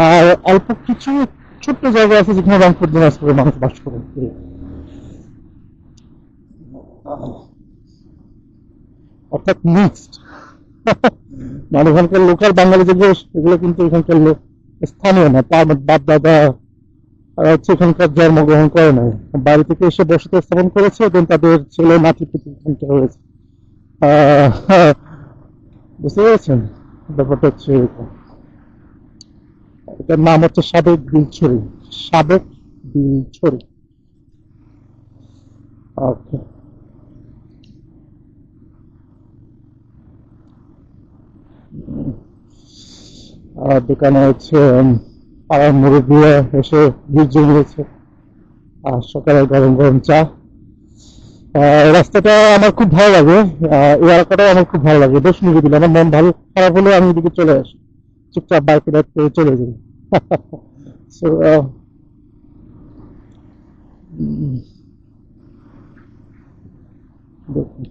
আর অল্প কিছু ছোট্ট জায়গা আছে যেখানে রংপুর দিনাজপুরের মানুষ বাস করে। অর্থাৎ মিক্সড। মানে ওখানকার লোকাল বাঙালি যেগুলো এগুলো কিন্তু এখানকার লোক স্থানীয় না, তার বাপ দাদা আর হচ্ছে এখানকার জন্মগ্রহণ করে নাই, বাড়ি থেকে এসে বসতি স্থাপন করেছে, দেন তাদের ছেলে নাতি পুতি এখানকার হয়েছে। আহ, বুঝতে পেরেছেন? ব্যাপারটা হচ্ছে এরকম। এটার নাম হচ্ছে সাবেক বিলছড়ি। সাবেক বিলছড়ি। ওকে। আর দোকানে হচ্ছে পাড়ার মুরব্বীরা এসে ভিড় জমিয়েছে, আর সকালে গরম গরম চা। রাস্তাটা আমার খুব ভালো লাগে। এই এলাকাটাও আমার খুব ভালো লাগে, বেশ নিরিবিলি। আমার মন ভালো খারাপ হলে আমি এদিকে চলে আসি, চুপচাপ বাইকে রাইড করে চলে যাই। সো দেখুন,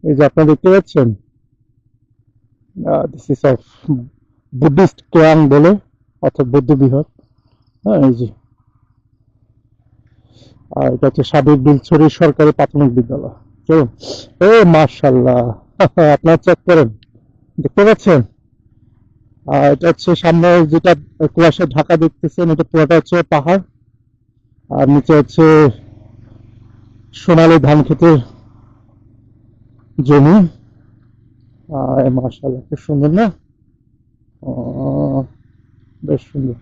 এই যে আপনারা দেখতে পাচ্ছেন, দিস ইজ অফ বুদ্ধিস্ট কোয়াং বলে, অর্থাৎ বৌদ্ধ বিহার। হ্যাঁ, এই যে। আর এটা হচ্ছে সাবেক বিলছড়ি সরকারি প্রাথমিক বিদ্যালয়। চলুন। ও মার্শাল্লাহ! আপনার চেক করেন, দেখতে পাচ্ছেন? আর এটা হচ্ছে সামনে যেটা কুয়াশা ঢাকা দেখতেছেন, এটা পুরোটা হচ্ছে পাহাড়। আর নিচে হচ্ছে সোনালী ধান ক্ষেতের জমি। মার্শাল্লাহ, খুব সুন্দর না? বেশ সুন্দর।